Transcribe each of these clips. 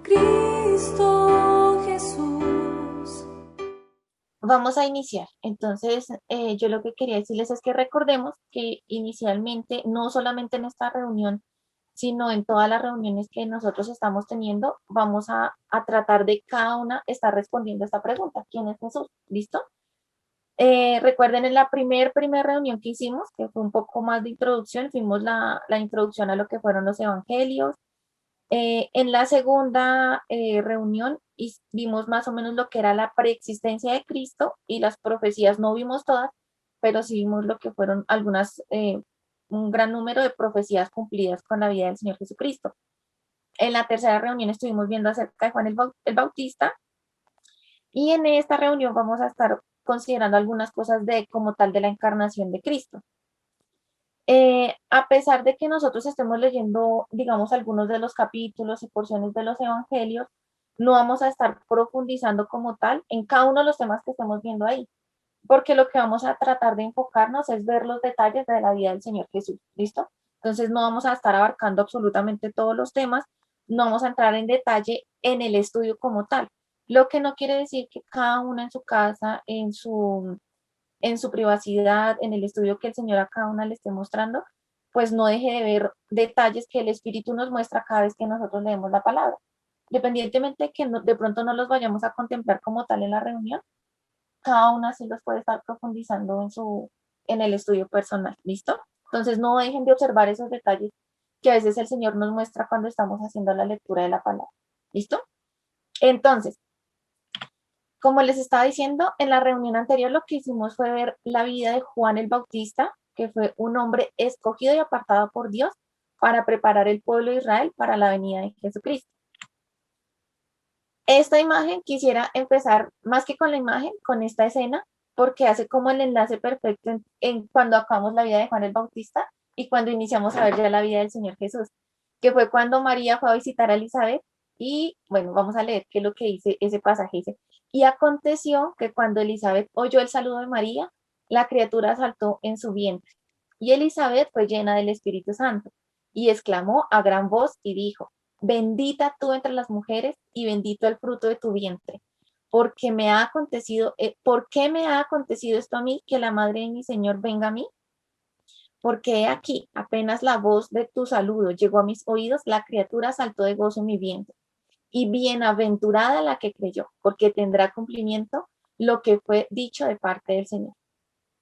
Cristo Jesús. Vamos a iniciar. Entonces, yo lo que quería decirles es que recordemos que inicialmente, no solamente en esta reunión, sino en todas las reuniones que nosotros estamos teniendo, vamos a tratar de cada una estar respondiendo a esta pregunta. ¿Quién es Jesús? ¿Listo? Recuerden en la primera reunión que hicimos, que fue un poco más de introducción, fuimos la introducción a lo que fueron los evangelios. En la segunda reunión vimos más o menos lo que era la preexistencia de Cristo y las profecías. No vimos todas, pero sí vimos lo que fueron algunas, un gran número de profecías cumplidas con la vida del Señor Jesucristo. En la tercera reunión estuvimos viendo acerca de Juan el Bautista, y en esta reunión vamos a estar considerando algunas cosas de como tal de la encarnación de Cristo. A pesar de que nosotros estemos leyendo, digamos, algunos de los capítulos y porciones de los evangelios, no vamos a estar profundizando como tal en cada uno de los temas que estemos viendo ahí, porque lo que vamos a tratar de enfocarnos es ver los detalles de la vida del Señor Jesús, ¿listo? Entonces no vamos a estar abarcando absolutamente todos los temas, no vamos a entrar en detalle en el estudio como tal, lo que no quiere decir que cada uno en su casa, en su privacidad, en el estudio que el Señor a cada una le esté mostrando, pues no deje de ver detalles que el Espíritu nos muestra cada vez que nosotros leemos la palabra. Independientemente de que de pronto no los vayamos a contemplar como tal en la reunión, cada una sí los puede estar profundizando en el estudio personal, ¿listo? Entonces no dejen de observar esos detalles que a veces el Señor nos muestra cuando estamos haciendo la lectura de la palabra, ¿listo? Entonces, como les estaba diciendo, en la reunión anterior lo que hicimos fue ver la vida de Juan el Bautista, que fue un hombre escogido y apartado por Dios para preparar el pueblo de Israel para la venida de Jesucristo. Esta imagen quisiera empezar más que con la imagen, con esta escena, porque hace como el enlace perfecto en cuando acabamos la vida de Juan el Bautista y cuando iniciamos a ver ya la vida del Señor Jesús, que fue cuando María fue a visitar a Elizabeth. Y bueno, vamos a leer qué es lo que dice ese pasaje. Dice, y aconteció que cuando Elizabeth oyó el saludo de María, la criatura saltó en su vientre. Y Elizabeth fue llena del Espíritu Santo y exclamó a gran voz y dijo, bendita tú entre las mujeres y bendito el fruto de tu vientre, porque me ha acontecido, ¿por qué me ha acontecido esto a mí, que la madre de mi Señor venga a mí? Porque he aquí, apenas la voz de tu saludo llegó a mis oídos, la criatura saltó de gozo en mi vientre. Y bienaventurada la que creyó, porque tendrá cumplimiento lo que fue dicho de parte del Señor.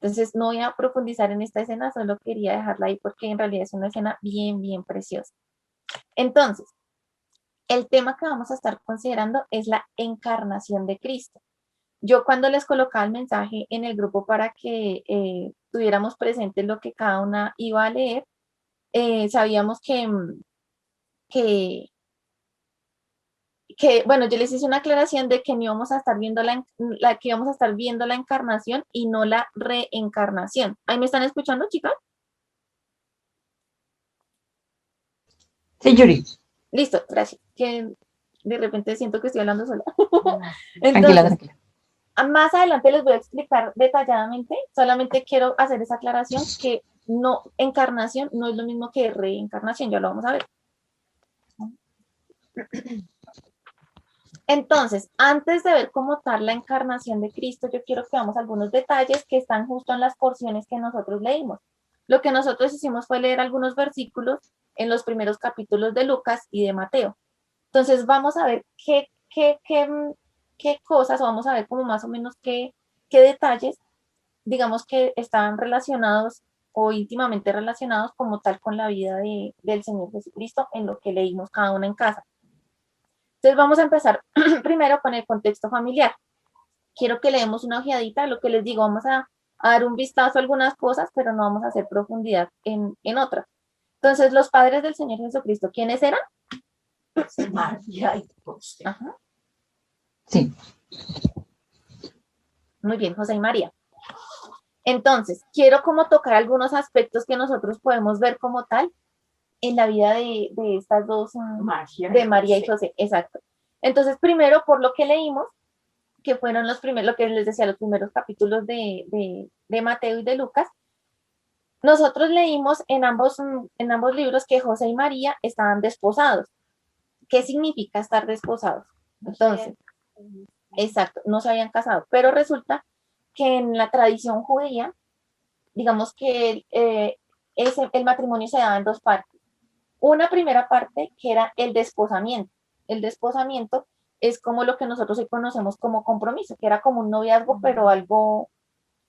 Entonces, no voy a profundizar en esta escena, solo quería dejarla ahí porque en realidad es una escena bien, bien preciosa. Entonces, el tema que vamos a estar considerando es la encarnación de Cristo. Yo cuando les colocaba el mensaje en el grupo para que tuviéramos presente lo que cada una iba a leer, sabíamos que, bueno, yo les hice una aclaración de que no íbamos a estar viendo que íbamos a estar viendo la encarnación y no la reencarnación. ¿Ahí me están escuchando, chicas? Sí, Yuri. Listo, gracias. Que de repente siento que estoy hablando sola. Tranquila, Entonces, tranquila. más adelante les voy a explicar detalladamente, solamente quiero hacer esa aclaración que no, encarnación no es lo mismo que reencarnación, ya lo vamos a ver. Entonces, antes de ver cómo tal la encarnación de Cristo, yo quiero que veamos algunos detalles que están justo en las porciones que nosotros leímos. Lo que nosotros hicimos fue leer algunos versículos en los primeros capítulos de Lucas y de Mateo. Entonces, vamos a ver qué cosas, o vamos a ver como más o menos qué detalles, digamos que están relacionados o íntimamente relacionados como tal con la vida del Señor Jesucristo en lo que leímos cada una en casa. Entonces vamos a empezar primero con el contexto familiar. Quiero que leemos una ojeadita, lo que les digo, vamos a dar un vistazo a algunas cosas, pero no vamos a hacer profundidad en otras. Entonces, los padres del Señor Jesucristo, ¿quiénes eran? María y José. Ajá. Sí. Muy bien, José y María. Entonces, quiero como tocar algunos aspectos que nosotros podemos ver como tal en la vida de estas dos, de María y José. Exacto. Entonces, primero, por lo que leímos, que fueron los primeros, lo que les decía, los primeros capítulos de Mateo y de Lucas, nosotros leímos en ambos libros que José y María estaban desposados. ¿Qué significa estar desposados? Entonces, exacto, no se habían casado, pero resulta que en la tradición judía, digamos que el matrimonio se daba en dos partes. Una primera parte que era el desposamiento. El desposamiento es como lo que nosotros hoy conocemos como compromiso, que era como un noviazgo, pero algo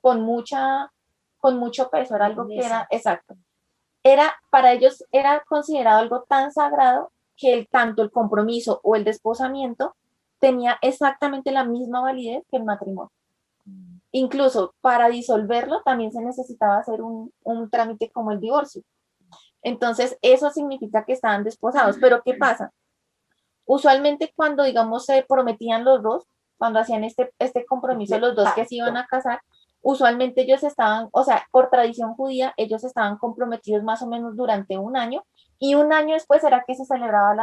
con mucho peso, era algo que era, exacto. Para ellos era considerado algo tan sagrado que tanto el compromiso o el desposamiento tenía exactamente la misma validez que el matrimonio. Incluso para disolverlo también se necesitaba hacer un trámite como el divorcio. Entonces, eso significa que estaban desposados. Pero ¿qué pasa? Usualmente cuando, digamos, se prometían los dos, cuando hacían este compromiso los dos que se iban a casar, usualmente ellos estaban, o sea, por tradición judía, ellos estaban comprometidos más o menos durante un año y un año después era que se celebraba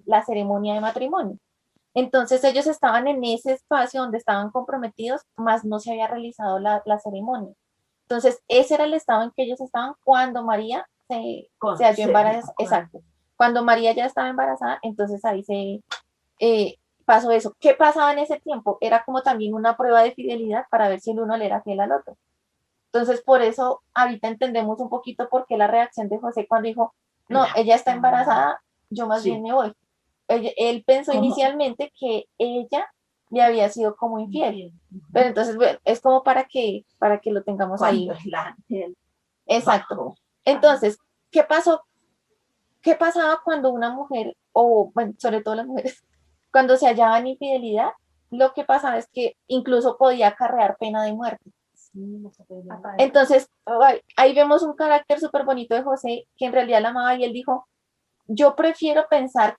la ceremonia de matrimonio. Entonces ellos estaban en ese espacio donde estaban comprometidos, más no se había realizado la ceremonia. Entonces ese era el estado en que ellos estaban cuando María se halló embarazada. Exacto. Cuando María ya estaba embarazada, entonces ahí pasó eso. ¿Qué pasaba en ese tiempo? Era como también una prueba de fidelidad para ver si el uno le era fiel al otro. Entonces, por eso ahorita entendemos un poquito por qué la reacción de José cuando dijo, no, ella está embarazada, yo más bien me voy. Él pensó inicialmente que ella le había sido como infiel. Pero entonces, bueno, es como para que lo tengamos ahí. Exacto. Entonces, ¿qué pasó? ¿Qué pasaba cuando una mujer, o bueno, sobre todo las mujeres, cuando se hallaban en infidelidad? Lo que pasaba es que incluso podía acarrear pena de muerte. Entonces, ahí vemos un carácter súper bonito de José, que en realidad la amaba y él dijo, yo prefiero pensar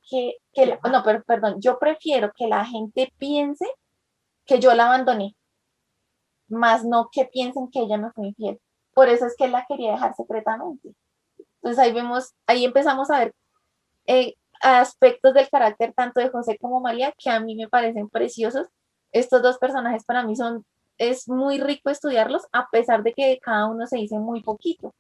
no, pero, perdón, yo prefiero que la gente piense que yo la abandoné, más no que piensen que ella me fue infiel. Por eso es que él la quería dejar secretamente. Entonces ahí empezamos a ver aspectos del carácter tanto de José como María que a mí me parecen preciosos. Estos dos personajes para mí es muy rico estudiarlos a pesar de que cada uno se dice muy poquito.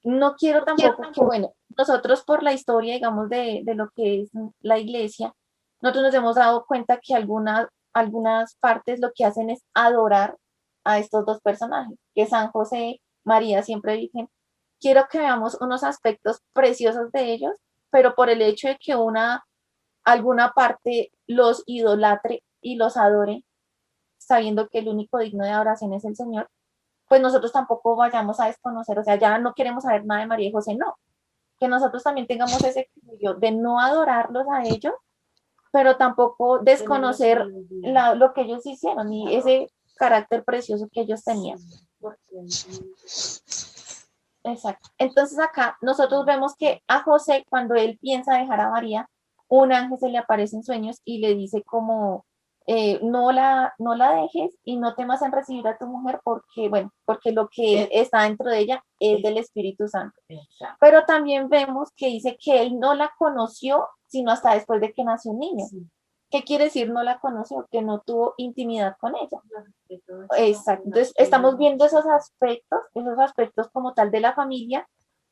No quiero tampoco que, bueno, nosotros por la historia, digamos, de lo que es la iglesia, nosotros nos hemos dado cuenta que algunas partes lo que hacen es adorar a estos dos personajes, que San José, María siempre dicen, quiero que veamos unos aspectos preciosos de ellos, pero por el hecho de que alguna parte los idolatre y los adore, sabiendo que el único digno de adoración es el Señor, pues nosotros tampoco vayamos a desconocer, o sea, ya no queremos saber nada de María y José, no, que nosotros también tengamos ese equilibrio de no adorarlos a ellos, pero tampoco desconocer lo que ellos hicieron y ese carácter precioso que ellos tenían. Exacto. Entonces acá nosotros vemos que a José, cuando él piensa dejar a María, un ángel se le aparece en sueños y le dice como, no la dejes y no temas en recibir a tu mujer porque, bueno, porque lo que está dentro de ella es del Espíritu Santo. Pero también vemos que dice que él no la conoció sino hasta después de que nació un niño. ¿Qué quiere decir no la conoció? Que no tuvo intimidad con ella. Exacto. Entonces, estamos viendo esos aspectos como tal de la familia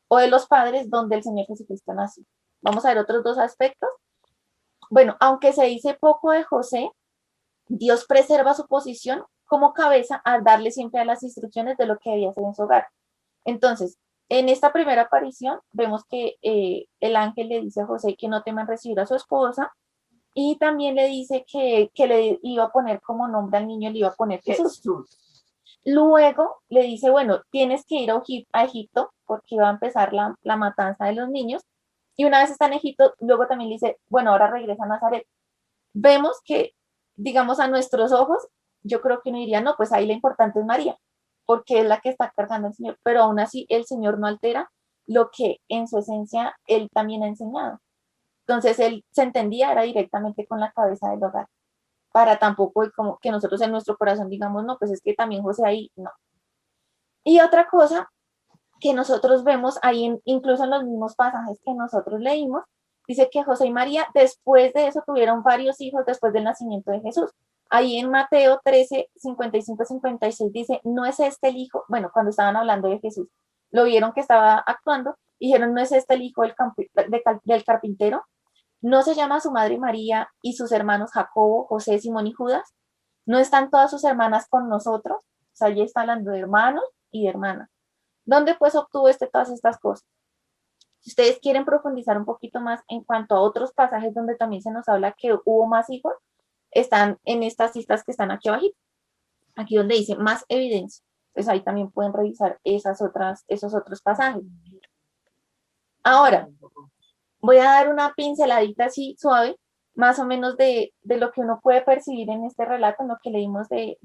o de los padres donde el Señor Jesucristo nació. Vamos a ver otros dos aspectos. Bueno, aunque se dice poco de José, Dios preserva su posición como cabeza al darle siempre a las instrucciones de lo que debía hacer en su hogar. Entonces, en esta primera aparición vemos que el ángel le dice a José que no teman recibir a su esposa y también le dice que le iba a poner como nombre al niño, le iba a poner Jesús. Luego le dice, bueno, tienes que ir a Egipto porque va a empezar la matanza de los niños. Y una vez está en Egipto, luego también le dice, bueno, ahora regresa a Nazaret. Vemos que, digamos, a nuestros ojos, yo creo que uno diría, no, pues ahí la importante es María, porque es la que está cargando al Señor, pero aún así el Señor no altera lo que en su esencia él también ha enseñado. Entonces él se entendía, era directamente con la cabeza del hogar, para tampoco como que nosotros en nuestro corazón digamos, no, pues es que también José ahí, no. Y otra cosa que nosotros vemos ahí, incluso en los mismos pasajes que nosotros leímos, dice que José y María después de eso tuvieron varios hijos después del nacimiento de Jesús. Ahí en Mateo 13, 55, 56 dice, no es este el hijo, bueno, cuando estaban hablando de Jesús, lo vieron que estaba actuando, dijeron, no es este el hijo del carpintero, no se llama su madre María y sus hermanos Jacobo, José, Simón y Judas, no están todas sus hermanas con nosotros, o sea, ya está hablando de hermanos y de hermanas. ¿Dónde pues obtuvo todas estas cosas? Si ustedes quieren profundizar un poquito más en cuanto a otros pasajes donde también se nos habla que hubo más hijos, están en estas citas que están aquí abajo, aquí donde dice más evidencia. Entonces ahí también pueden revisar esos otros pasajes. Ahora, voy a dar una pinceladita así suave, más o menos de lo que uno puede percibir en este relato, en lo que leímos de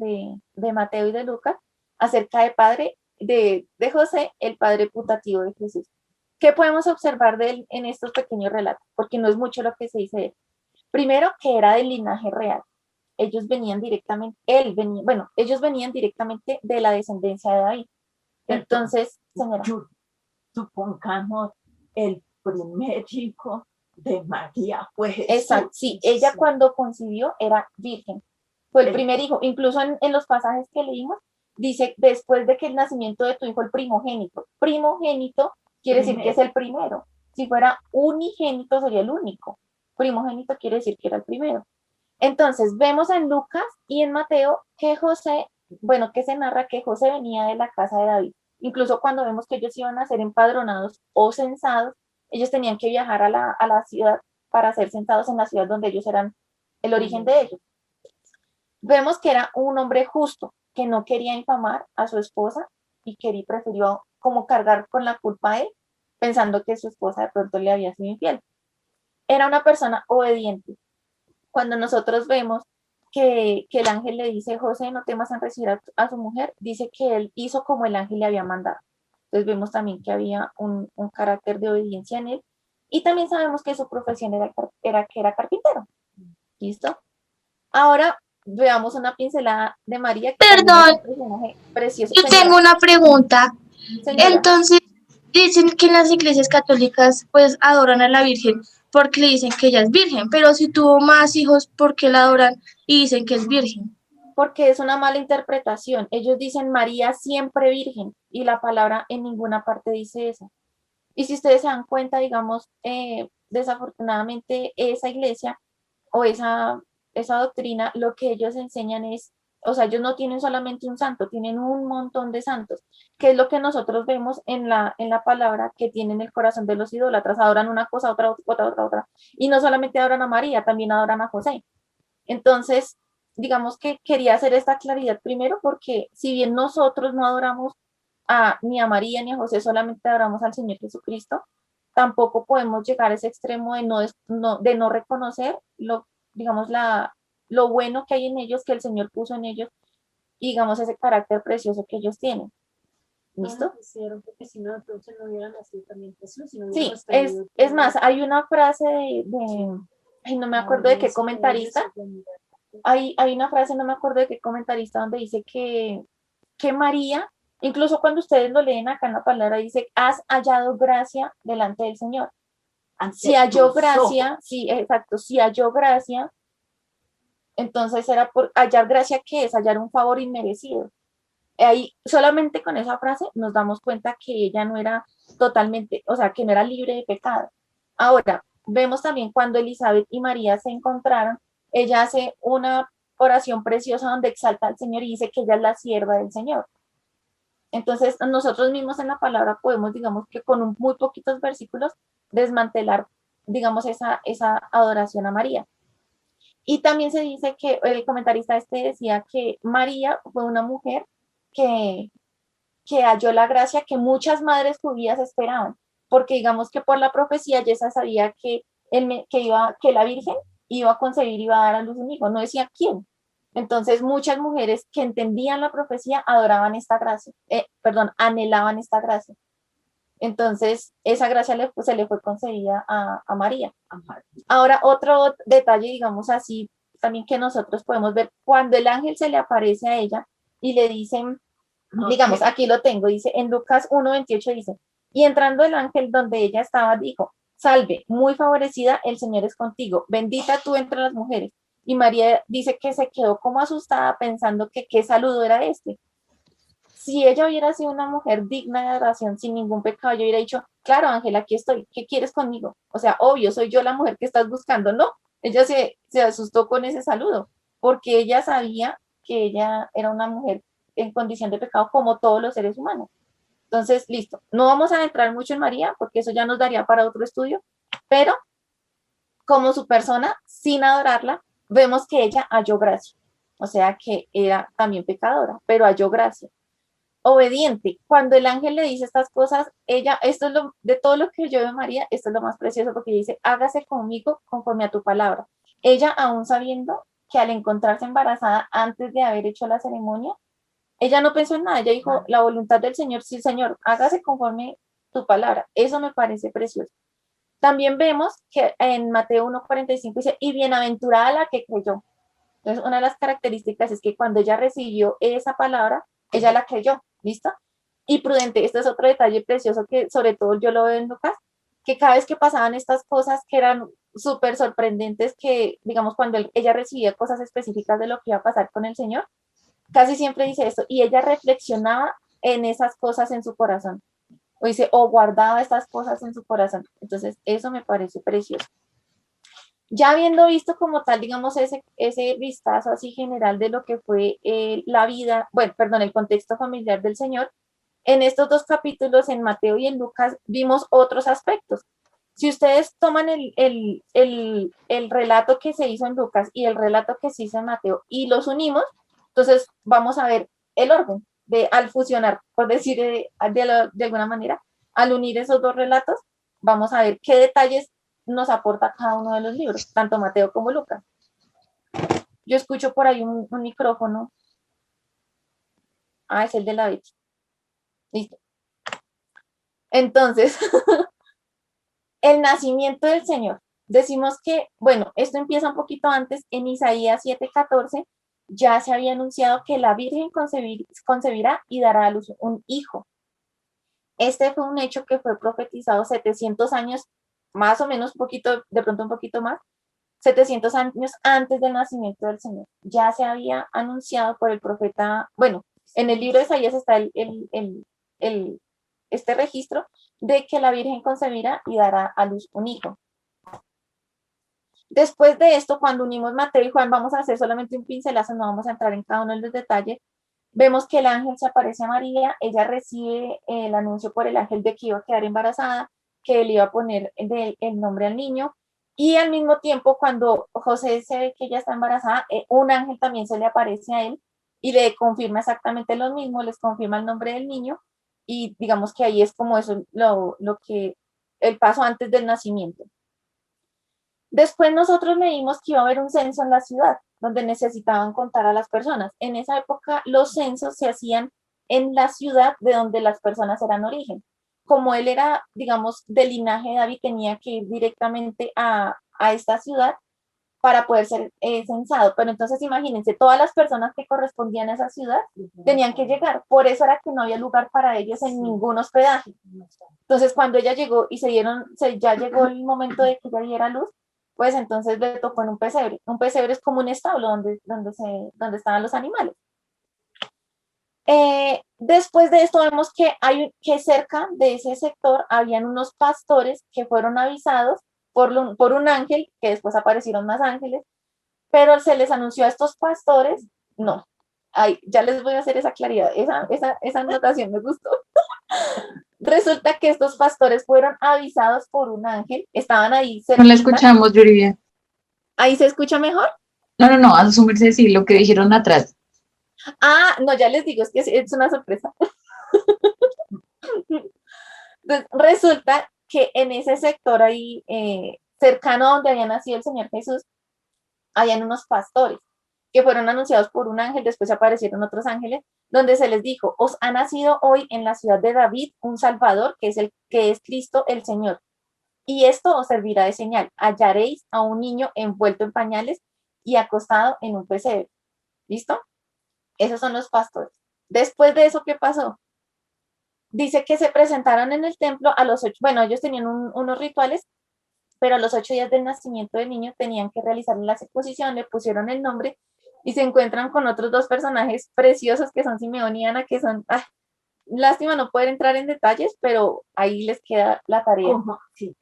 Mateo y de Lucas, acerca de José, el padre putativo de Jesús. ¿Qué podemos observar de él en estos pequeños relatos? Porque no es mucho lo que se dice de él. Primero, que era del linaje real. Ellos venían directamente, ellos venían directamente de la descendencia de David. Entonces, señora. Supongamos el primer hijo de María fue Jesús. Exacto, sí, ella cuando concibió era virgen. Fue el primer hijo. Incluso en los pasajes que leímos, dice, después de que el nacimiento de tu hijo, el primogénito. Primogénito quiere decir que es el primero. Si fuera unigénito, sería el único. Primogénito quiere decir que era el primero. Entonces, vemos en Lucas y en Mateo que José, bueno, que se narra que José venía de la casa de David. Incluso cuando vemos que ellos iban a ser empadronados o censados, ellos tenían que viajar a la ciudad para ser censados en la ciudad donde ellos eran el origen de ellos. Vemos que era un hombre justo, que no quería infamar a su esposa y que prefirió como cargar con la culpa a él, pensando que su esposa de pronto le había sido infiel. Era una persona obediente. Cuando nosotros vemos que el ángel le dice, José, no temas en recibir a su mujer, dice que él hizo como el ángel le había mandado. Entonces vemos también que había un carácter de obediencia en él. Y también sabemos que su profesión era que era carpintero. ¿Listo? Ahora veamos una pincelada de María, que Perdón, es un personaje precioso. yo Señora, tengo una pregunta. señora, Entonces, dicen que en las iglesias católicas pues adoran a la Virgen porque le dicen que ella es virgen, pero si tuvo más hijos, ¿por qué la adoran y dicen que es virgen? porque es una mala interpretación. Ellos dicen María siempre virgen y la palabra en ninguna parte dice eso. Y si ustedes se dan cuenta, digamos, desafortunadamente esa iglesia o esa doctrina, lo que ellos enseñan es, o sea, ellos no tienen solamente un santo, tienen un montón de santos, que es lo que nosotros vemos en la palabra que tienen el corazón de los idólatras, adoran una cosa, otra, y no solamente adoran a María, también adoran a José. Entonces, digamos que quería hacer esta claridad primero porque si bien nosotros no adoramos ni a María ni a José, solamente adoramos al Señor Jesucristo, tampoco podemos llegar a ese extremo de no reconocer digamos, lo bueno que hay en ellos, que el Señor puso en ellos, y digamos ese carácter precioso que ellos tienen. ¿Listo? Porque si no, entonces no hubieran nacido también Jesús. Si no Sí, hubiéramos tenido es todo más, hay una frase ay, no me acuerdo de qué eso de comentarista, ellos, de mirar. hay una frase, no me acuerdo de qué comentarista, donde dice que María, incluso cuando ustedes lo leen acá en la palabra, dice, has hallado gracia delante del Señor. Si halló gracia, sí, exacto, si halló gracia, entonces era por hallar gracia, ¿qué es? Hallar un favor inmerecido. Ahí, solamente con esa frase nos damos cuenta que ella no era totalmente, o sea, que no era libre de pecado. Ahora, vemos también cuando Elizabeth y María se encontraron, ella hace una oración preciosa donde exalta al Señor y dice que ella es la sierva del Señor. Entonces, nosotros mismos en la palabra podemos, digamos que con muy poquitos versículos, desmantelar, digamos, esa adoración a María. Y también se dice que el comentarista decía que María fue una mujer que, que halló la gracia que muchas madres judías esperaban, porque digamos que por la profecía ya se sabía que la Virgen iba a concebir y iba a dar a luz un hijo, no decía quién. Entonces muchas mujeres que entendían la profecía adoraban esta gracia, anhelaban esta gracia. Entonces esa gracia se le fue concedida a María. Ahora otro detalle, digamos así, también que nosotros podemos ver, cuando el ángel se le aparece a ella y le dicen, digamos, aquí lo tengo, dice, en Lucas 1:28 dice, y entrando el ángel donde ella estaba, dijo, salve, muy favorecida, el Señor es contigo, bendita tú entre las mujeres. Y María dice que se quedó como asustada pensando que qué saludo era este. Si ella hubiera sido una mujer digna de adoración, sin ningún pecado, yo hubiera dicho, claro, Ángel, aquí estoy, ¿qué quieres conmigo? O sea, obvio, soy yo la mujer que estás buscando. No, ella se asustó con ese saludo, porque ella sabía que ella era una mujer en condición de pecado como todos los seres humanos. Entonces, listo, no vamos a entrar mucho en María, porque eso ya nos daría para otro estudio, pero como su persona, sin adorarla, vemos que ella halló gracia. O sea, que era también pecadora, pero halló gracia obediente. Cuando el ángel le dice estas cosas, ella, esto es lo, de todo lo que yo veo María, esto es lo más precioso porque dice, hágase conmigo conforme a tu palabra. Ella, aún sabiendo que al encontrarse embarazada antes de haber hecho la ceremonia, ella no pensó en nada, ella dijo, la voluntad del Señor, sí, Señor, hágase conforme tu palabra. Eso me parece precioso. También vemos que en Mateo 1:45 dice, y bienaventurada la que creyó. Entonces, una de las características es que cuando ella recibió esa palabra, ella la creyó, ¿listo? Y prudente, este es otro detalle precioso que sobre todo yo lo veo en Lucas, que cada vez que pasaban estas cosas que eran súper sorprendentes, que digamos cuando ella recibía cosas específicas de lo que iba a pasar con el Señor, casi siempre dice esto, y ella reflexionaba en esas cosas en su corazón, o dice, o guardaba estas cosas en su corazón. Entonces, eso me parece precioso. Ya habiendo visto como tal, digamos, ese vistazo así general de lo que fue la vida, bueno, perdón, el contexto familiar del Señor, en estos dos capítulos, en Mateo y en Lucas, vimos otros aspectos. Si ustedes toman el relato que se hizo en Lucas y el relato que se hizo en Mateo y los unimos, entonces vamos a ver el orden de al fusionar, por decir de alguna manera, al unir esos dos relatos, vamos a ver qué detalles nos aporta cada uno de los libros, tanto Mateo como Lucas. Yo escucho por ahí un micrófono. Ah, es el de la Betty. Listo. Entonces, el nacimiento del Señor. Decimos que, bueno, esto empieza un poquito antes, en Isaías 7:14, ya se había anunciado que la Virgen concebirá y dará a luz un hijo. Este fue un hecho que fue profetizado 700 años, más o menos, un poquito, de pronto un poquito más, 700 años antes del nacimiento del Señor. Ya se había anunciado por el profeta, bueno, en el libro de Isaías está este registro de que la Virgen concebirá y dará a luz un hijo. Después de esto, cuando unimos Mateo y Juan, vamos a hacer solamente un pincelazo, no vamos a entrar en cada uno de los detalles. Vemos que el ángel se aparece a María, ella recibe el anuncio por el ángel de que iba a quedar embarazada, que él iba a poner el nombre al niño, y al mismo tiempo cuando José se ve que ella está embarazada, un ángel también se le aparece a él y le confirma exactamente lo mismo, les confirma el nombre del niño, y digamos que ahí es como eso, lo que, el paso antes del nacimiento. Después nosotros leímos que iba a haber un censo en la ciudad, donde necesitaban contar a las personas. En esa época los censos se hacían en la ciudad de donde las personas eran origen. Como él era, digamos, del linaje de David, tenía que ir directamente a esta ciudad para poder ser censado. Pero entonces imagínense, todas las personas que correspondían a esa ciudad tenían que llegar. Por eso era que no había lugar para ellos en ningún hospedaje. Entonces cuando ella llegó y ya llegó el momento de que ella diera luz, pues entonces le tocó en un pesebre. Un pesebre es como un establo donde estaban los animales. Después de esto vemos que cerca de ese sector habían unos pastores que fueron avisados por un ángel, que después aparecieron más ángeles, pero se les anunció a estos pastores, no. Ay, ya les voy a hacer esa claridad, esa anotación me gustó. Resulta que estos pastores fueron avisados por un ángel, estaban ahí No la cerquita. escuchamos, Yuribia. ¿Ahí se escucha mejor? No, a su merced sí, lo que dijeron atrás. Ah, no, ya les digo, es que es una sorpresa. Entonces, resulta que en ese sector ahí, cercano a donde había nacido el Señor Jesús, habían unos pastores que fueron anunciados por un ángel, después aparecieron otros ángeles, donde se les dijo, os ha nacido hoy en la ciudad de David un Salvador, que es Cristo el Señor. Y esto os servirá de señal. Hallaréis a un niño envuelto en pañales y acostado en un pesebre. ¿Listo? Esos son los pastores. Después de eso, ¿qué pasó? Dice que se presentaron en el templo a los 8, bueno, ellos tenían unos rituales, pero a los 8 días del nacimiento del niño tenían que realizar la circuncisión, le pusieron el nombre y se encuentran con otros dos personajes preciosos que son Simeón y Ana, que son, lástima no poder entrar en detalles, pero ahí les queda la tarea. ¿Cómo? Sí,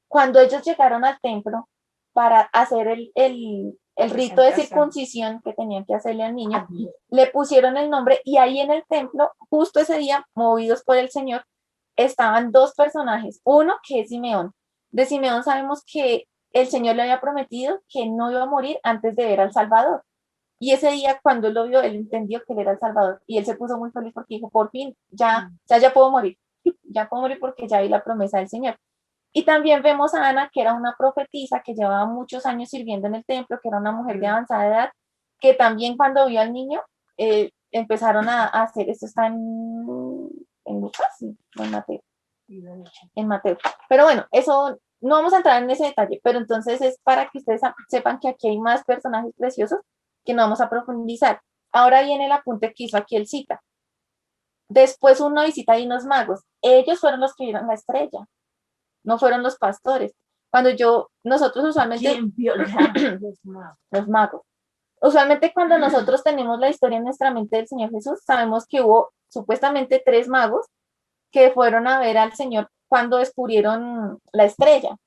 Cuando ellos llegaron al templo para hacer el rito de circuncisión que tenían que hacerle al niño, le pusieron el nombre y ahí en el templo, justo ese día, movidos por el Señor, estaban dos personajes. Uno que es Simeón. De Simeón sabemos que el Señor le había prometido que no iba a morir antes de ver al Salvador. Y ese día, cuando él lo vio, él entendió que él era el Salvador. Y él se puso muy feliz porque dijo, por fin, ya puedo morir. Ya puedo morir porque ya vi la promesa del Señor. Y también vemos a Ana, que era una profetisa que llevaba muchos años sirviendo en el templo, que era una mujer de avanzada edad, que también cuando vio al niño, empezaron a hacer, esto está en Lucas, sí, en Mateo. En Mateo. Pero bueno, eso no vamos a entrar en ese detalle, pero entonces es para que ustedes sepan que aquí hay más personajes preciosos que no vamos a profundizar. Ahora viene el apunte que hizo aquí el cita. Después uno visita a unos magos. Ellos fueron los que vieron la estrella, no fueron los pastores. Nosotros usualmente... ¿Quién vio los magos? Los magos. Usualmente cuando nosotros tenemos la historia en nuestra mente del Señor Jesús, sabemos que hubo supuestamente 3 magos que fueron a ver al Señor cuando descubrieron la estrella.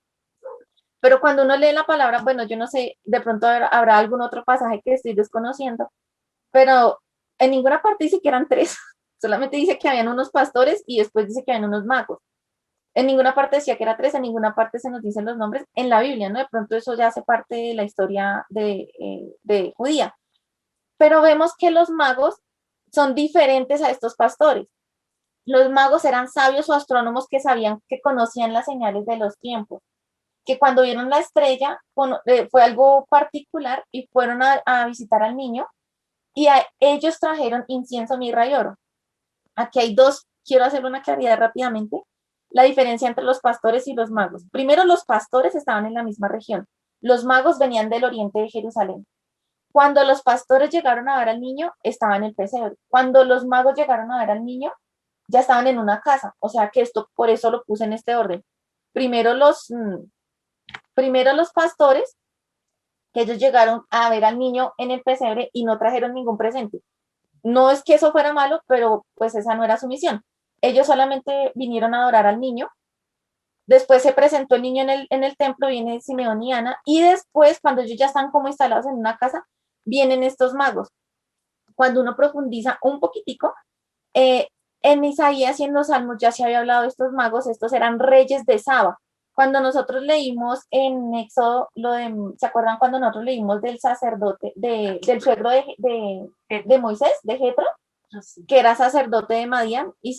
Pero cuando uno lee la palabra, bueno, yo no sé, de pronto habrá algún otro pasaje que estoy desconociendo, pero en ninguna parte dice que eran 3, solamente dice que habían unos pastores y después dice que habían unos magos. En ninguna parte decía que era 3, en ninguna parte se nos dicen los nombres en la Biblia, ¿no? De pronto eso ya hace parte de la historia de judía. Pero vemos que los magos son diferentes a estos pastores. Los magos eran sabios o astrónomos que sabían, que conocían las señales de los tiempos, que cuando vieron la estrella fue algo particular y fueron a visitar al niño y ellos trajeron incienso, mirra y oro. Aquí hay dos, quiero hacer una claridad rápidamente. La diferencia entre los pastores y los magos. Primero, los pastores estaban en la misma región. Los magos venían del oriente de Jerusalén. Cuando los pastores llegaron a ver al niño, estaban en el pesebre. Cuando los magos llegaron a ver al niño, ya estaban en una casa. O sea que esto, por eso lo puse en este orden. Primero los pastores, que ellos llegaron a ver al niño en el pesebre y no trajeron ningún presente. No es que eso fuera malo, pero pues esa no era su misión. Ellos solamente vinieron a adorar al niño. Después se presentó el niño en el templo, viene Simeón y Ana, y después, cuando ellos ya están como instalados en una casa, vienen estos magos. Cuando uno profundiza un poquitico, en Isaías y en los Salmos ya se había hablado de estos magos, estos eran reyes de Saba. Cuando nosotros leímos en Éxodo, ¿se acuerdan cuando nosotros leímos del sacerdote, del suegro de Moisés, de Jetro? Que era sacerdote de Madián, y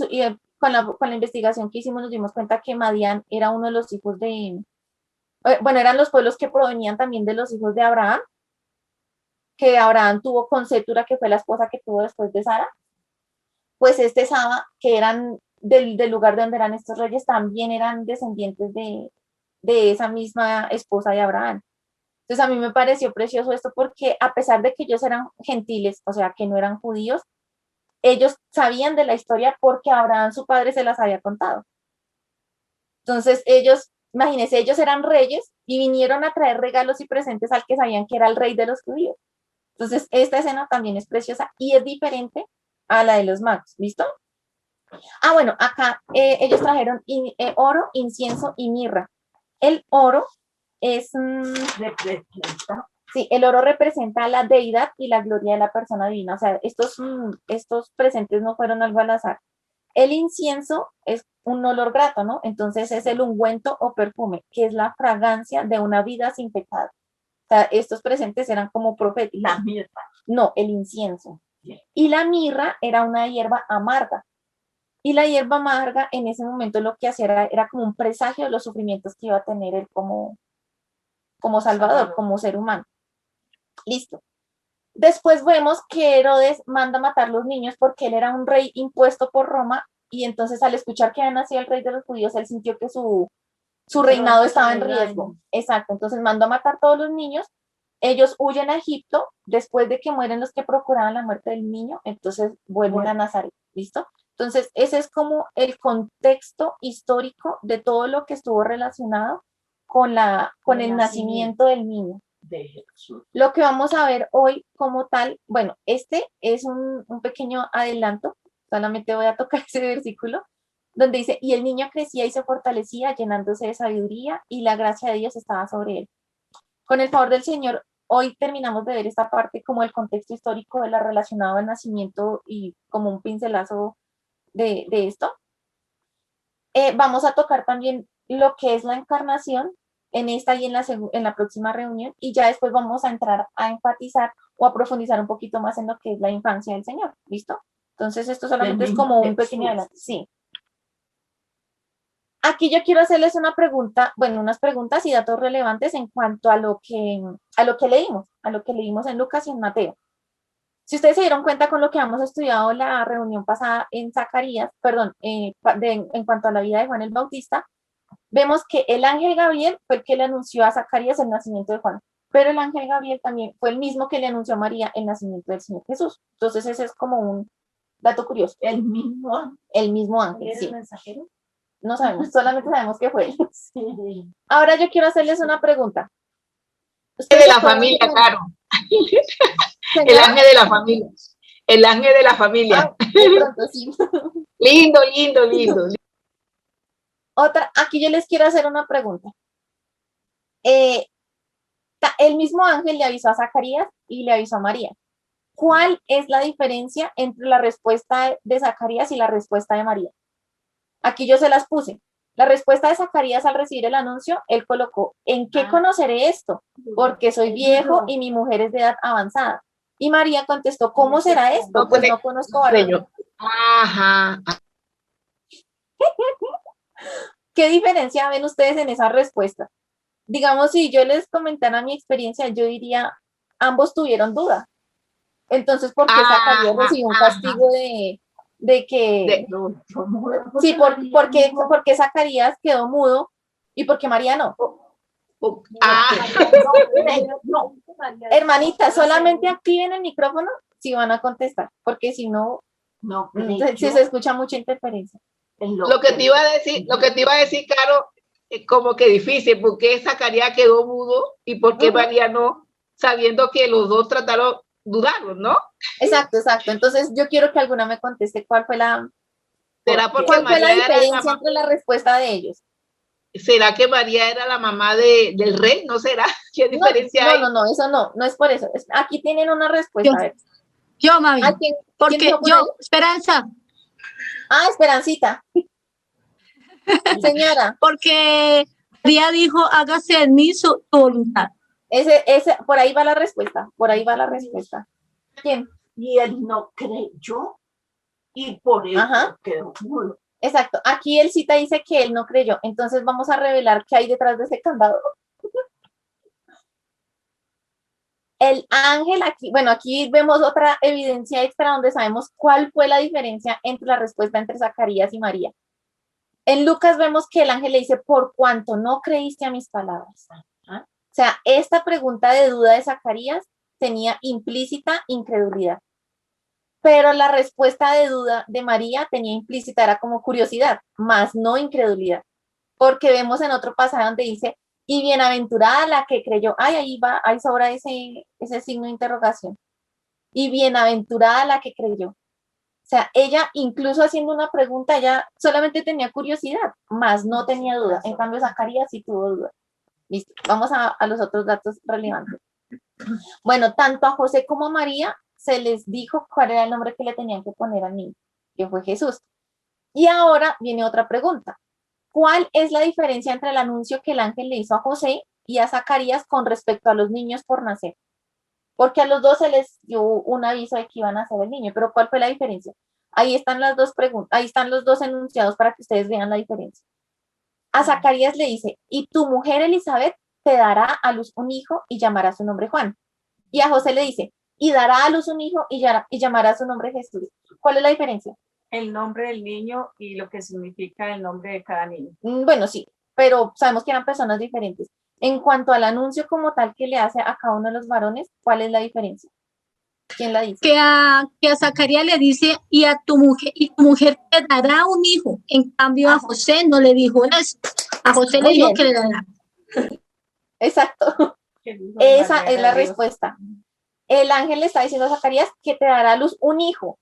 con la investigación que hicimos nos dimos cuenta que Madián era uno de los hijos eran los pueblos que provenían también de los hijos de Abraham, que Abraham tuvo con Cetura, que fue la esposa que tuvo después de Sara. Pues Saba, que eran del lugar de donde eran estos reyes, también eran descendientes de esa misma esposa de Abraham. Entonces a mí me pareció precioso esto porque a pesar de que ellos eran gentiles, o sea, que no eran judíos, ellos sabían de la historia porque Abraham, su padre, se las había contado. Entonces ellos, imagínense, ellos eran reyes y vinieron a traer regalos y presentes al que sabían que era el rey de los judíos. Entonces esta escena también es preciosa y es diferente a la de los magos, ¿listo? Bueno, acá ellos trajeron oro, incienso y mirra. El oro es... Sí, el oro representa la deidad y la gloria de la persona divina. O sea, estos presentes no fueron algo al azar. El incienso es un olor grato, ¿no? Entonces es el ungüento o perfume, que es la fragancia de una vida sin pecado. O sea, estos presentes eran como proféticos. La mirra. No, el incienso. Y la mirra era una hierba amarga. Y la hierba amarga en ese momento lo que hacía era como un presagio de los sufrimientos que iba a tener él como Salvador, como ser humano. Listo. Después vemos que Herodes manda matar los niños porque él era un rey impuesto por Roma y entonces al escuchar que había nacido el rey de los judíos, él sintió que su reinado estaba en riesgo. Exacto, entonces mandó a matar todos los niños. Ellos huyen a Egipto después de que mueren los que procuraban la muerte del niño, entonces vuelven a Nazaret. ¿Listo? Entonces ese es como el contexto histórico de todo lo que estuvo relacionado con el nacimiento. nacimiento del niño. De Jesús. Lo que vamos a ver hoy como tal, bueno, este es un pequeño adelanto, solamente voy a tocar ese versículo, donde dice, y el niño crecía y se fortalecía, llenándose de sabiduría, y la gracia de Dios estaba sobre él. Con el favor del Señor, hoy terminamos de ver esta parte como el contexto histórico de la relacionado al nacimiento y como un pincelazo de esto. Vamos a tocar también lo que es la encarnación en esta y en la próxima reunión, y ya después vamos a entrar a enfatizar o a profundizar un poquito más en lo que es la infancia del Señor, ¿listo? Entonces esto solamente es como un pequeño adelanto, sí. Aquí yo quiero hacerles una pregunta, bueno, unas preguntas y datos relevantes en cuanto a lo que leímos en Lucas y en Mateo. Si ustedes se dieron cuenta con lo que hemos estudiado la reunión pasada en Zacarías, en cuanto a la vida de Juan el Bautista, vemos que el ángel Gabriel fue el que le anunció a Zacarías el nacimiento de Juan, pero el ángel Gabriel también fue el mismo que le anunció a María el nacimiento del Señor Jesús. Entonces ese es como un dato curioso. El mismo ángel. El mismo ángel, ¿Eres sí. mensajero? No sabemos, solamente sabemos que fue él. Sí. Ahora yo quiero hacerles una pregunta. De la familia, Caro. El ángel de la familia. El ángel de la familia. Ah, de pronto, sí. Lindo, lindo, lindo. Aquí yo les quiero hacer una pregunta. El mismo ángel le avisó a Zacarías y le avisó a María. ¿Cuál es la diferencia entre la respuesta de Zacarías y la respuesta de María? Aquí yo se las puse. La respuesta de Zacarías al recibir el anuncio, él colocó, ¿en qué conoceré esto? Porque soy viejo y mi mujer es de edad avanzada. Y María contestó, ¿cómo será esto? Pues no conozco varón. Ajá. ¿Qué diferencia ven ustedes en esa respuesta? Digamos, si yo les comentara mi experiencia, yo diría, ambos tuvieron duda. Entonces, ¿por qué Zacarías recibió un castigo de que... Sí, porque Zacarías quedó mudo y porque María no? No. Hermanita, solamente activen el micrófono si van a contestar, porque si no, No, si se escucha mucha interferencia. Lo que te iba a decir, Caro, como que difícil, ¿por qué Zacarías quedó mudo y por qué María no? Sabiendo que los dos trataron, dudaron, ¿no? Exacto. Entonces yo quiero que alguna me conteste cuál fue la diferencia entre la respuesta de ellos. ¿Será que María era la mamá del rey? ¿No será? ¿Qué diferencia hay? No, eso no es por eso. Aquí tienen una respuesta. A ver. Yo, mami, porque yo, Esperanza. Ah, Esperancita. Señora. Porque María dijo, hágase en mí su voluntad. Por ahí va la respuesta. ¿Quién? Y él no creyó y por eso quedó mudo. Exacto. Aquí el cita dice que él no creyó. Entonces vamos a revelar qué hay detrás de ese candado. El ángel aquí vemos otra evidencia extra donde sabemos cuál fue la diferencia entre la respuesta entre Zacarías y María. En Lucas vemos que el ángel le dice, por cuanto no creíste a mis palabras. O sea, esta pregunta de duda de Zacarías tenía implícita incredulidad. Pero la respuesta de duda de María tenía implícita, era como curiosidad, más no incredulidad. Porque vemos en otro pasaje donde dice, y bienaventurada la que creyó. Ahí sobra ese signo de interrogación. Y bienaventurada la que creyó. O sea, ella incluso haciendo una pregunta, ya solamente tenía curiosidad, más no tenía duda. En cambio, Zacarías sí tuvo duda. Listo, vamos a los otros datos relevantes. Bueno, tanto a José como a María se les dijo cuál era el nombre que le tenían que poner al niño, que fue Jesús. Y ahora viene otra pregunta. ¿Cuál es la diferencia entre el anuncio que el ángel le hizo a José y a Zacarías con respecto a los niños por nacer? Porque a los dos se les dio un aviso de que iban a nacer el niño, pero ¿cuál fue la diferencia? Ahí están las dos preguntas, ahí están los dos enunciados para que ustedes vean la diferencia. A Zacarías le dice, y tu mujer Elizabeth te dará a luz un hijo y llamará su nombre Juan. Y a José le dice, y dará a luz un hijo y llamará su nombre Jesús. ¿Cuál es la diferencia? El nombre del niño y lo que significa el nombre de cada niño. Bueno, sí, pero sabemos que eran personas diferentes. En cuanto al anuncio como tal que le hace a cada uno de los varones, ¿cuál es la diferencia? ¿Quién la dice? Que a Zacarías le dice, y tu mujer te dará un hijo. En cambio, a José no le dijo eso. A José le dijo que le dará. Exacto. Que dijo Esa María es la era Dios. respuesta. Que dijo Esa María es era la Dios. respuesta. El ángel le está diciendo a Zacarías que te dará a luz un hijo.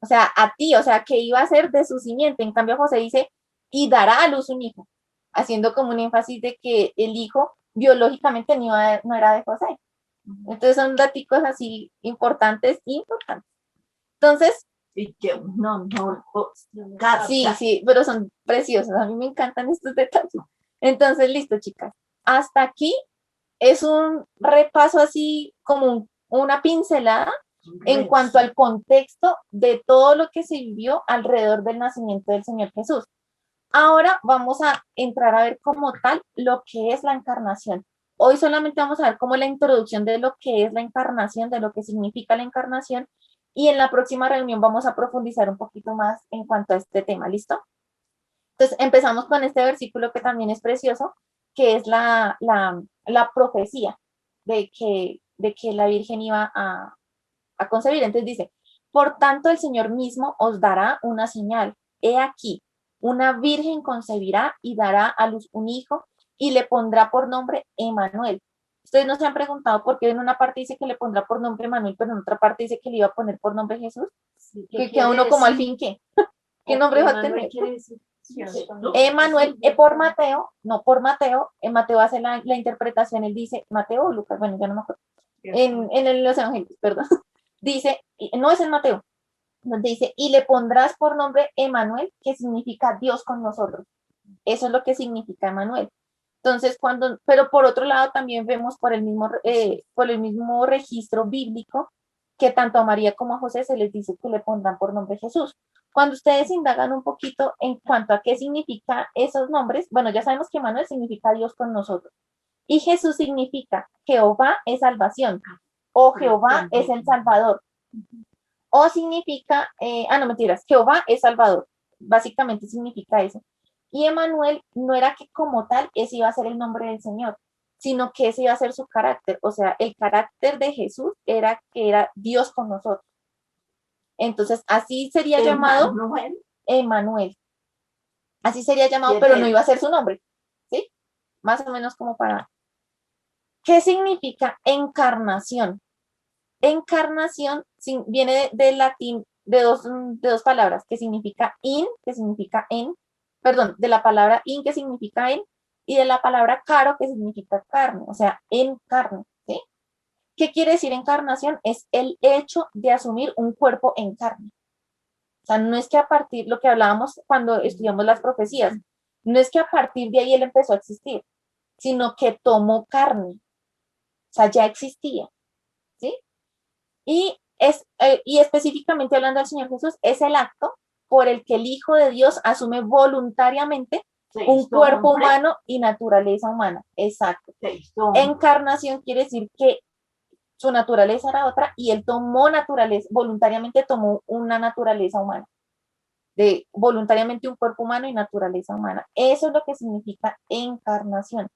O sea, a ti, o sea, que iba a ser de su simiente. En cambio, José dice, y dará a luz un hijo, haciendo como un énfasis de que el hijo biológicamente no era de José. Entonces son datos así importantes, importantes. Entonces, Y que no, sí, sí, pero son preciosos. A mí me encantan estos detalles. Entonces, listo, chicas. Hasta aquí es un repaso así como una pincelada en cuanto al contexto de todo lo que se vivió alrededor del nacimiento del Señor Jesús. Ahora vamos a entrar a ver como tal lo que es la encarnación. Hoy solamente vamos a ver como la introducción de lo que es la encarnación, de lo que significa la encarnación, y en la próxima reunión vamos a profundizar un poquito más en cuanto a este tema, ¿listo? Entonces empezamos con este versículo que también es precioso, que es la profecía de que la Virgen iba a concebir. Entonces dice, por tanto el Señor mismo os dará una señal. He aquí, una virgen concebirá y dará a luz un hijo y le pondrá por nombre Emmanuel. Ustedes no se han preguntado por qué en una parte dice que le pondrá por nombre Emmanuel, pero en otra parte dice que le iba a poner por nombre Jesús. Sí, Que a uno como al fin, ¿qué? ¿Qué nombre va a tener? Emmanuel, por Mateo, no por Mateo, en Mateo hace la interpretación, él dice, Mateo o Lucas, bueno, ya no me acuerdo, en los evangelios, perdón, dice, no es en Mateo, nos dice, y le pondrás por nombre Emmanuel, que significa Dios con nosotros. Eso es lo que significa Emmanuel. Entonces, pero por otro lado también vemos por el mismo registro bíblico que tanto a María como a José se les dice que le pondrán por nombre Jesús. Cuando ustedes indagan un poquito en cuanto a qué significa esos nombres, bueno, ya sabemos que Emmanuel significa Dios con nosotros. Y Jesús significa Jehová es salvación, o Jehová es el Salvador. O significa, no mentiras, Jehová es Salvador. Básicamente significa eso. Y Emmanuel no era que como tal ese iba a ser el nombre del Señor, sino que ese iba a ser su carácter. O sea, el carácter de Jesús era que era Dios con nosotros. Entonces, así sería llamado Emmanuel. Así sería llamado, pero no iba a ser su nombre. ¿Sí? Más o menos como para... ¿Qué significa encarnación? Encarnación viene del latín de dos palabras, que significa que significa perdón, de la palabra in, que significa y de la palabra caro, que significa carne, o sea, en carne, ¿sí? ¿Qué quiere decir encarnación? Es el hecho de asumir un cuerpo en carne. O sea, no es que a partir, lo que hablábamos cuando estudiamos las profecías, no es que a partir de ahí él empezó a existir, sino que tomó carne, o sea, ya existía, ¿sí? Y específicamente hablando del Señor Jesús, es el acto por el que el Hijo de Dios asume voluntariamente un cuerpo humano y naturaleza humana. Exacto. Encarnación quiere decir que su naturaleza era otra y él voluntariamente tomó una naturaleza humana. Voluntariamente un cuerpo humano y naturaleza humana. Eso es lo que significa encarnación.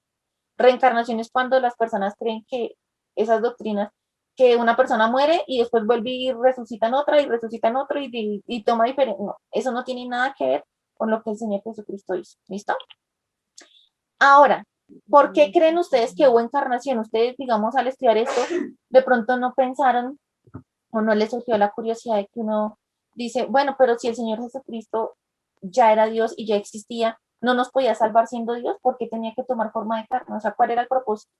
Reencarnación es cuando las personas creen que esas doctrinas, que una persona muere y después vuelve y resucita en otra y toma diferente. No, eso no tiene nada que ver con lo que el Señor Jesucristo hizo. ¿Listo? Ahora, ¿por qué creen ustedes que hubo encarnación? Ustedes, digamos, al estudiar esto, de pronto no pensaron o no les surgió la curiosidad de que uno dice, bueno, pero si el Señor Jesucristo ya era Dios y ya existía, no nos podía salvar siendo Dios porque tenía que tomar forma de carne. O sea, ¿cuál era el propósito?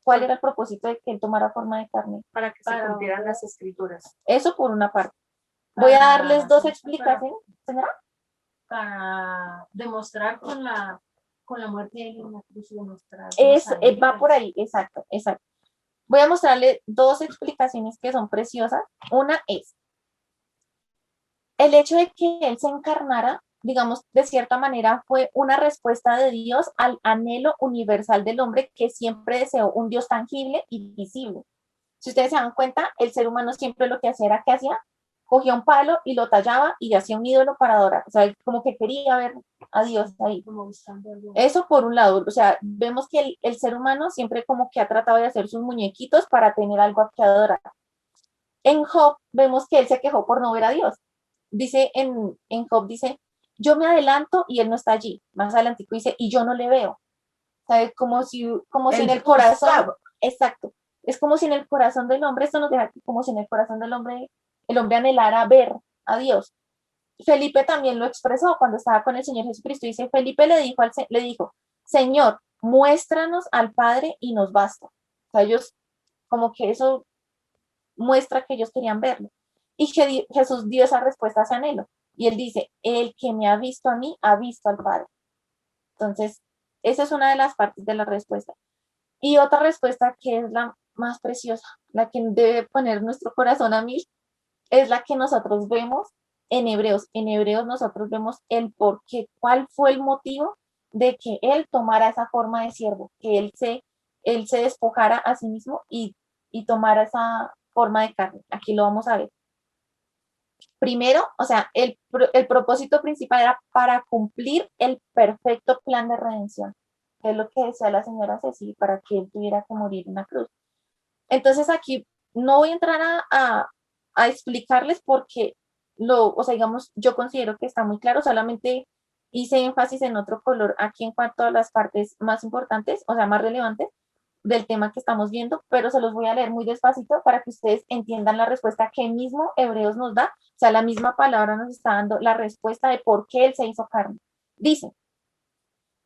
¿Cuál era el propósito de que él tomara forma de carne? Para que se cumplieran las escrituras. Eso por una parte. Voy a darles dos explicaciones, señora. Para demostrar con la muerte de él en la cruz, demostrar. Va por ahí, exacto, exacto. Voy a mostrarle dos explicaciones que son preciosas. Una es el hecho de que él se encarnara, digamos, de cierta manera fue una respuesta de Dios al anhelo universal del hombre que siempre deseó un Dios tangible y visible. Si ustedes se dan cuenta, el ser humano siempre lo que hacía era, ¿qué hacía? Cogía un palo y lo tallaba y hacía un ídolo para adorar. O sea, como que quería ver a Dios ahí. Eso por un lado. O sea, vemos que el ser humano siempre como que ha tratado de hacer sus muñequitos para tener algo a que adorar. En Job vemos que él se quejó por no ver a Dios. Dice en Job, dice, yo me adelanto y él no está allí. Más adelantico dice, y yo no le veo. ¿Sabe? Como si en Él el corazón, buscaba. exacto, es como si en el corazón del hombre, esto nos deja aquí, como si en el corazón del hombre, el hombre anhelara ver a Dios. Felipe también lo expresó cuando estaba con el Señor Jesucristo. Dice, Felipe le dijo, Señor, muéstranos al Padre y nos basta. O sea, ellos, como que eso muestra que ellos querían verlo. Y Jesús dio esa respuesta a ese anhelo. Y él dice, el que me ha visto a mí, ha visto al Padre. Entonces, esa es una de las partes de la respuesta. Y otra respuesta que es la más preciosa, la que debe poner nuestro corazón a mil, es la que nosotros vemos en Hebreos. En Hebreos nosotros vemos el por qué, cuál fue el motivo de que él tomara esa forma de siervo, que él se despojara a sí mismo y tomara esa forma de carne. Aquí lo vamos a ver. Primero, o sea, el propósito principal era para cumplir el perfecto plan de redención, que es lo que decía la señora Ceci, para que él tuviera que morir en la cruz. Entonces aquí no voy a entrar a explicarles porque o sea, digamos, yo considero que está muy claro, solamente hice énfasis en otro color aquí en cuanto a las partes más importantes, o sea, más relevantes del tema que estamos viendo, pero se los voy a leer muy despacito para que ustedes entiendan la respuesta que mismo Hebreos nos da, o sea, la misma palabra nos está dando la respuesta de por qué él se hizo carne. Dice,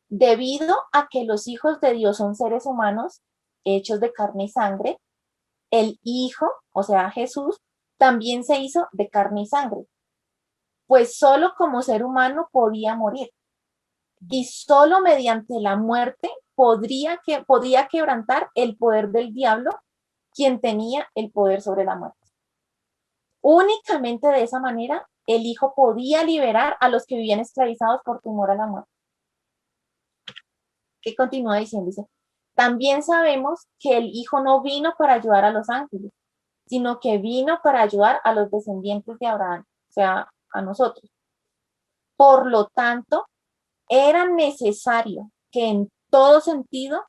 debido a que los hijos de Dios son seres humanos hechos de carne y sangre, el Hijo, o sea, Jesús, también se hizo de carne y sangre, pues solo como ser humano podía morir y solo mediante la muerte podía quebrantar el poder del diablo, quien tenía el poder sobre la muerte. Únicamente de esa manera el Hijo podía liberar a los que vivían esclavizados por temor a la muerte. ¿Qué continúa diciendo? Dice, también sabemos que el Hijo no vino para ayudar a los ángeles, sino que vino para ayudar a los descendientes de Abraham, o sea, a nosotros. Por lo tanto, era necesario que en todo sentido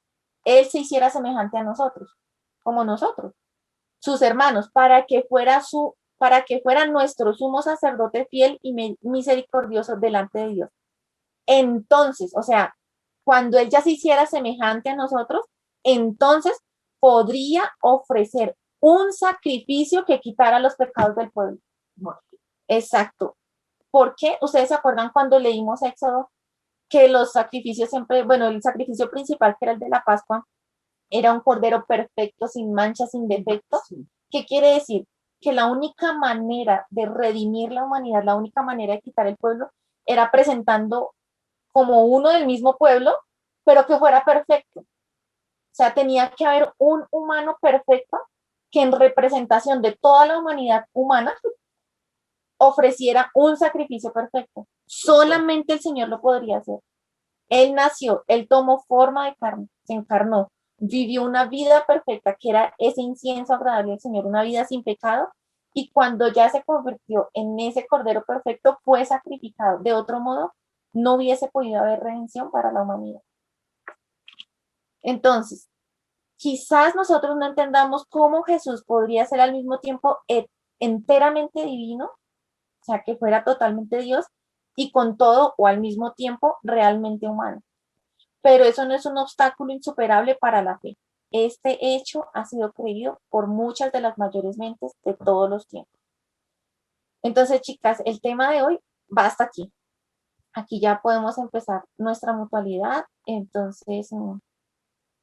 Él se hiciera semejante a nosotros, como nosotros, sus hermanos, para que fuera nuestro sumo sacerdote fiel y misericordioso delante de Dios. Entonces, o sea, cuando Él ya se hiciera semejante a nosotros, entonces podría ofrecer un sacrificio que quitara los pecados del pueblo. Exacto. ¿Por qué? Ustedes se acuerdan cuando leímos Éxodo que los sacrificios siempre, bueno, el sacrificio principal, que era el de la Pascua, era un cordero perfecto, sin manchas, sin defectos. ¿Qué quiere decir? Que la única manera de redimir la humanidad, la única manera de quitar el pueblo, era presentando como uno del mismo pueblo, pero que fuera perfecto. O sea, tenía que haber un humano perfecto que en representación de toda la humanidad humana ofreciera un sacrificio perfecto. Solamente el Señor lo podría hacer. Él nació, Él tomó forma de carne, se encarnó, vivió una vida perfecta, que era ese incienso agradable al Señor, una vida sin pecado, y cuando ya se convirtió en ese cordero perfecto, fue sacrificado. De otro modo, no hubiese podido haber redención para la humanidad. Entonces, quizás nosotros no entendamos cómo Jesús podría ser al mismo tiempo enteramente divino, o sea, que fuera totalmente Dios, y con todo o al mismo tiempo realmente humano. Pero eso no es un obstáculo insuperable para la fe. Este hecho ha sido creído por muchas de las mayores mentes de todos los tiempos. Entonces, chicas, el tema de hoy va hasta aquí. Aquí ya podemos empezar nuestra mutualidad. Entonces,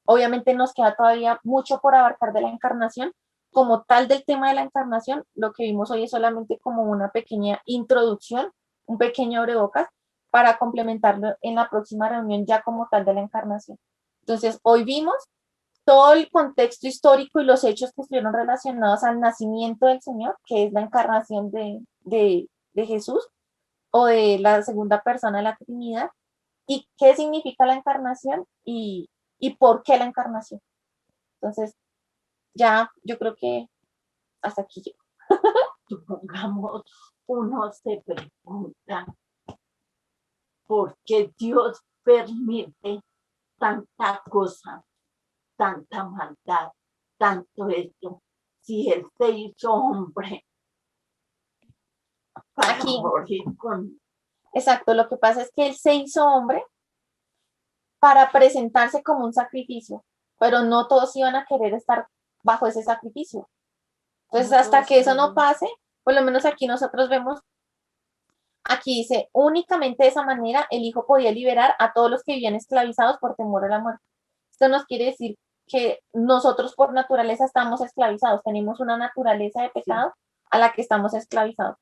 obviamente nos queda todavía mucho por abarcar de la encarnación. Como tal del tema de la encarnación, lo que vimos hoy es solamente como una pequeña introducción, un pequeño abrebocas, para complementarlo en la próxima reunión ya como tal de la encarnación. Entonces, hoy vimos todo el contexto histórico y los hechos que estuvieron relacionados al nacimiento del Señor, que es la encarnación de Jesús o de la segunda persona de la Trinidad, y qué significa la encarnación y por qué la encarnación. Entonces, ya yo creo que hasta aquí llego. Supongamos, uno se pregunta por qué Dios permite tanta cosa, tanta maldad, tanto esto, si Él se hizo hombre para Aquí. morir con... Exacto, lo que pasa es que Él se hizo hombre para presentarse como un sacrificio, pero no todos iban a querer estar bajo ese sacrificio. Entonces, No hasta todos que eso no querían. pase, por lo menos aquí nosotros vemos, aquí dice, únicamente de esa manera el Hijo podía liberar a todos los que vivían esclavizados por temor a la muerte. Esto nos quiere decir que nosotros por naturaleza estamos esclavizados, tenemos una naturaleza de pecado a la que estamos esclavizados.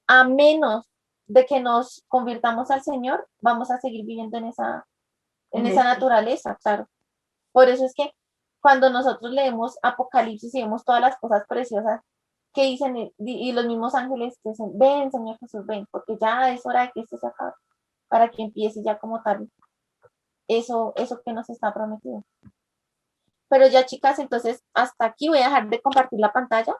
A menos de que nos convirtamos al Señor, vamos a seguir viviendo en esa naturaleza, claro. Por eso es que cuando nosotros leemos Apocalipsis y vemos todas las cosas preciosas que dicen, y los mismos ángeles dicen, ven, Señor Jesús, ven, porque ya es hora de que esto se acabe, para que empiece ya como tal eso que nos está prometido. Pero ya, chicas, entonces hasta aquí voy a dejar de compartir la pantalla.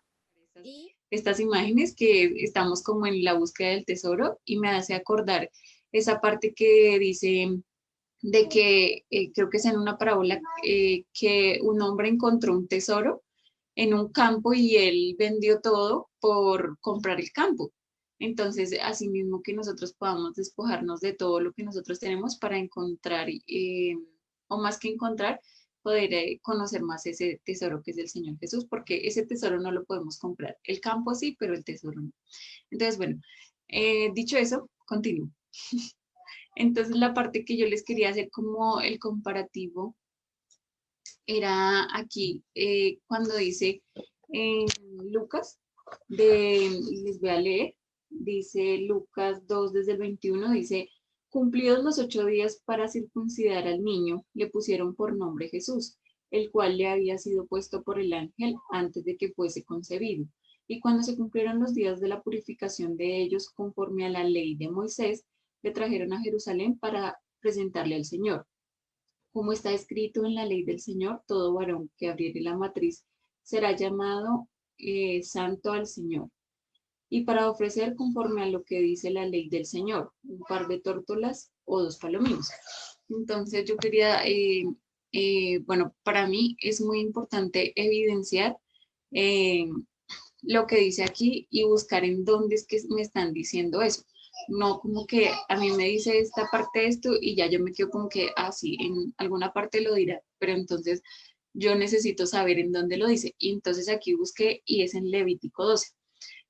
Estas imágenes que estamos como en la búsqueda del tesoro y me hace acordar esa parte que dice de que creo que es en una parábola que un hombre encontró un tesoro en un campo y él vendió todo por comprar el campo. Entonces, así mismo que nosotros podamos despojarnos de todo lo que nosotros tenemos para encontrar, o más que encontrar, poder conocer más ese tesoro que es el Señor Jesús, porque ese tesoro no lo podemos comprar. El campo sí, pero el tesoro no. Entonces, bueno, dicho eso, continúo. Entonces, la parte que yo les quería hacer como el comparativo era aquí, cuando dice en Lucas, les voy a leer, dice Lucas 2 desde el 21, dice, cumplidos los 8 días para circuncidar al niño, le pusieron por nombre Jesús, el cual le había sido puesto por el ángel antes de que fuese concebido. Y cuando se cumplieron los días de la purificación de ellos, conforme a la ley de Moisés, le trajeron a Jerusalén para presentarle al Señor. Como está escrito en la ley del Señor, todo varón que abriere la matriz será llamado santo al Señor. Y para ofrecer conforme a lo que dice la ley del Señor, un par de tórtolas o 2 palominos. Entonces yo quería, bueno, para mí es muy importante evidenciar lo que dice aquí y buscar en dónde es que me están diciendo eso. No como que a mí me dice esta parte de esto y ya yo me quedo como que, sí, en alguna parte lo dirá, pero entonces yo necesito saber en dónde lo dice. Y entonces aquí busqué y es en Levítico 12.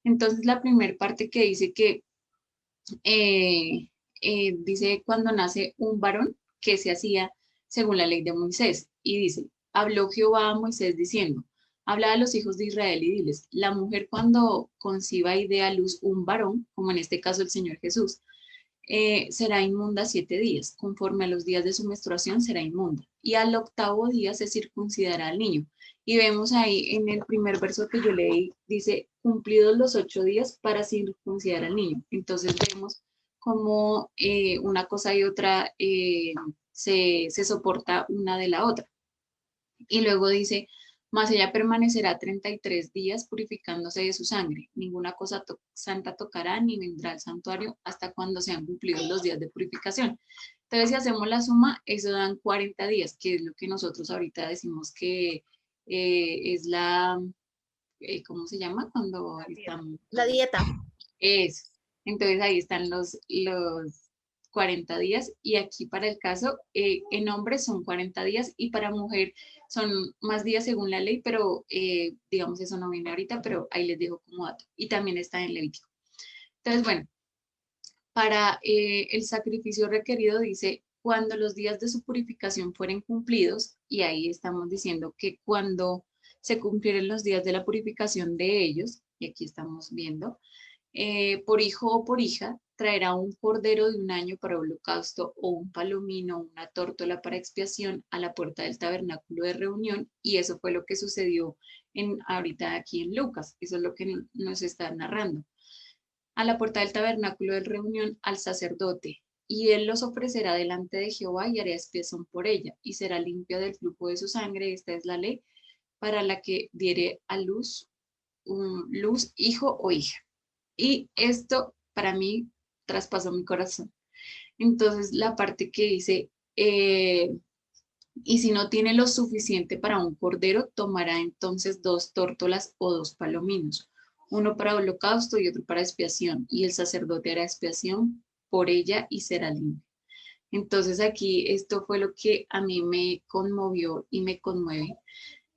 Entonces la primera parte que dice que dice cuando nace un varón que se hacía según la ley de Moisés. Y dice, habló Jehová a Moisés diciendo, habla a los hijos de Israel y diles, la mujer cuando conciba y dé a luz un varón, como en este caso el Señor Jesús, será inmunda 7 días, conforme a los días de su menstruación será inmunda. Y al 8º día se circuncidará al niño. Y vemos ahí en el primer verso que yo leí, dice, cumplidos los 8 días para circuncidar al niño. Entonces vemos cómo una cosa y otra se soporta una de la otra. Y luego dice, mas ella permanecerá 33 días purificándose de su sangre. Ninguna cosa santa tocará ni vendrá al santuario hasta cuando sean cumplidos los días de purificación. Entonces, si hacemos la suma, eso dan 40 días, que es lo que nosotros ahorita decimos que es la, ¿cómo se llama? Cuando estamos... La dieta. Es. Entonces, ahí están los 40 días y aquí para el caso, en hombres son 40 días y para mujer son más días según la ley, pero digamos eso no viene ahorita, pero ahí les dejo como dato. Y también está en Levítico. Entonces, bueno, para el sacrificio requerido dice, cuando los días de su purificación fueren cumplidos, y ahí estamos diciendo que cuando se cumplieren los días de la purificación de ellos, y aquí estamos viendo, por hijo o por hija, traerá un cordero de 1 año para holocausto o un palomino o una tórtola para expiación a la puerta del tabernáculo de reunión, y eso fue lo que sucedió ahorita aquí en Lucas, eso es lo que nos está narrando. A la puerta del tabernáculo de reunión al sacerdote, y él los ofrecerá delante de Jehová y hará expiación por ella, y será limpia del flujo de su sangre. Esta es la ley para la que diere a luz hijo o hija. Y esto para mí traspasó mi corazón. Entonces la parte que dice, y si no tiene lo suficiente para un cordero, tomará entonces 2 tórtolas o 2 palominos, uno para holocausto y otro para expiación, y el sacerdote hará expiación por ella y será limpio. Entonces aquí esto fue lo que a mí me conmovió y me conmueve,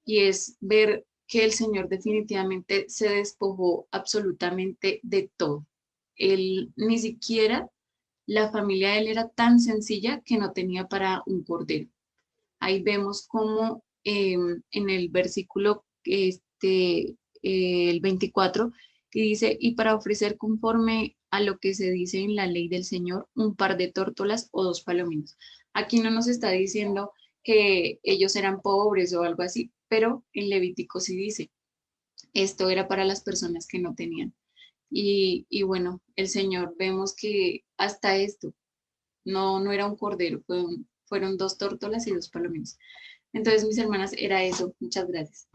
y es ver que el Señor definitivamente se despojó absolutamente de todo. Él ni siquiera, la familia de él era tan sencilla que no tenía para un cordero. Ahí vemos cómo en el versículo el 24, y dice, y para ofrecer conforme a lo que se dice en la ley del Señor, un par de tórtolas o 2 palominos. Aquí no nos está diciendo que ellos eran pobres o algo así, pero en Levítico sí dice, esto era para las personas que no tenían. Y bueno, el Señor vemos que hasta esto no era un cordero, fueron 2 tórtolas y 2 palominos. Entonces, mis hermanas, era eso. Muchas gracias.